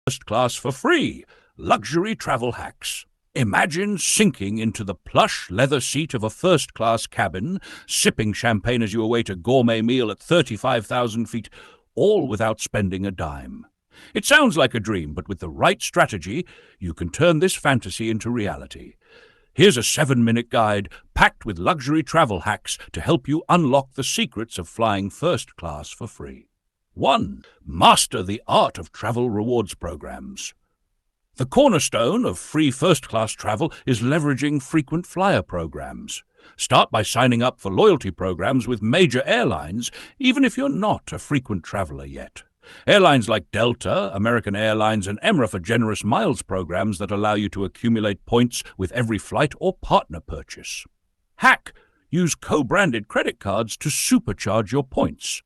first class for free. Luxury travel hacks. Imagine sinking into the plush leather seat of a first-class cabin, sipping champagne as you await a gourmet meal at 35,000 feet, all without spending a dime. It sounds like a dream, but with the right strategy, you can turn this fantasy into reality. Here's a 7-minute guide packed with luxury travel hacks to help you unlock the secrets of flying first class for free. 1. Master the art of travel rewards programs. The cornerstone of free first-class travel is leveraging frequent flyer programs. Start by signing up for loyalty programs with major airlines, even if you're not a frequent traveler yet. Airlines like Delta, American Airlines, and Emirates offer generous miles programs that allow you to accumulate points with every flight or partner purchase. Hack: use co-branded credit cards to supercharge your points.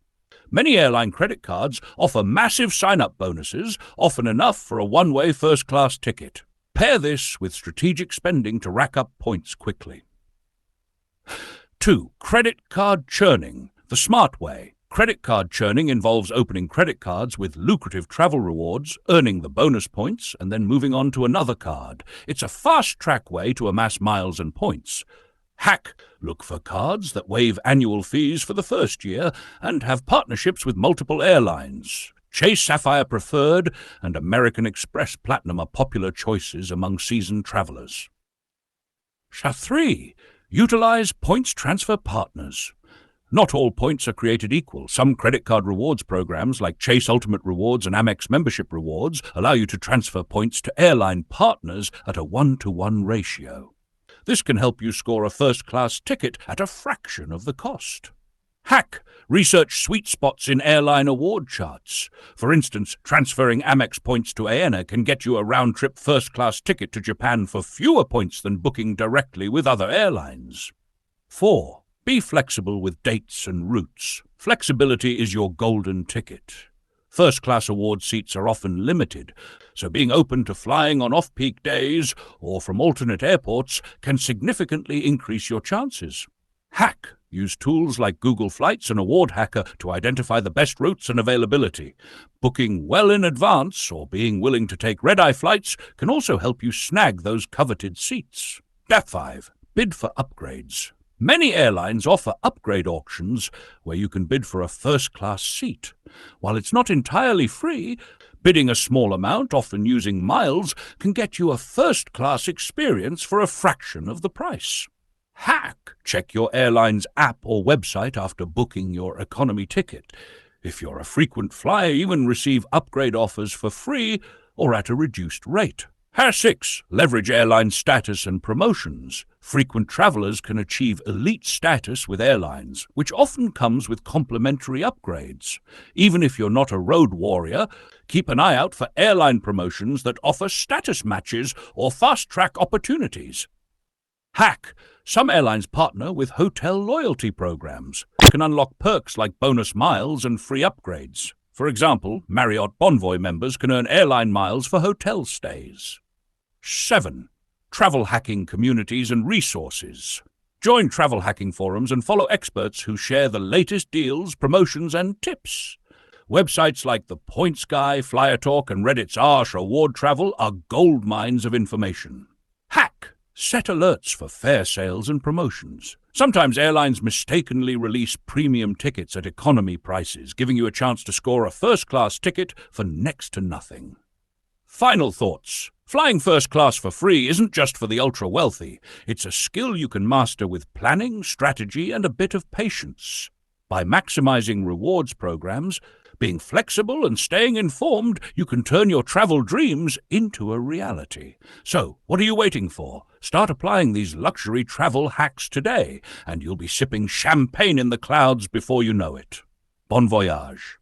Many airline credit cards offer massive sign-up bonuses, often enough for a one-way first-class ticket. Pair this with strategic spending to rack up points quickly. 2. Credit card churning, the smart way. Credit card churning involves opening credit cards with lucrative travel rewards, earning the bonus points, and then moving on to another card. It's a fast-track way to amass miles and points. Hack: look for cards that waive annual fees for the first year and have partnerships with multiple airlines. Chase Sapphire Preferred and American Express Platinum are popular choices among seasoned travelers. 3. Utilize points transfer partners. Not all points are created equal. Some credit card rewards programs like Chase Ultimate Rewards and Amex Membership Rewards allow you to transfer points to airline partners at a 1-to-1 ratio. This can help you score a first-class ticket at a fraction of the cost. Hack: research sweet spots in airline award charts. For instance, transferring Amex points to AENA can get you a round-trip first-class ticket to Japan for fewer points than booking directly with other airlines. 4. Be flexible with dates and routes. Flexibility is your golden ticket. First-class award seats are often limited, so being open to flying on off-peak days or from alternate airports can significantly increase your chances. Hack: use tools like Google Flights and Award Hacker to identify the best routes and availability. Booking well in advance or being willing to take red-eye flights can also help you snag those coveted seats. 5. Bid for upgrades. Many airlines offer upgrade auctions where you can bid for a first-class seat. While it's not entirely free, bidding a small amount, often using miles, can get you a first-class experience for a fraction of the price. Hack: check your airline's app or website after booking your economy ticket. If you're a frequent flyer, even receive upgrade offers for free or at a reduced rate. 6. Leverage airline status and promotions. Frequent travelers can achieve elite status with airlines, which often comes with complimentary upgrades. Even if you're not a road warrior, keep an eye out for airline promotions that offer status matches or fast-track opportunities. Hack: some airlines partner with hotel loyalty programs. You can unlock perks like bonus miles and free upgrades. For example, Marriott Bonvoy members can earn airline miles for hotel stays. 7. Travel hacking communities and resources. Join travel hacking forums and follow experts who share the latest deals, promotions, and tips. Websites like the Points Guy, Flyer Talk, and Reddit's Arsh Award Travel are gold mines of information. Hack: set alerts for fare sales and promotions. Sometimes airlines mistakenly release premium tickets at economy prices, giving you a chance to score a first-class ticket for next to nothing. Final thoughts. Flying first class for free isn't just for the ultra-wealthy. It's a skill you can master with planning, strategy, and a bit of patience. By maximizing rewards programs, being flexible and staying informed, you can turn your travel dreams into a reality. So, what are you waiting for? Start applying these luxury travel hacks today, and you'll be sipping champagne in the clouds before you know it. Bon voyage.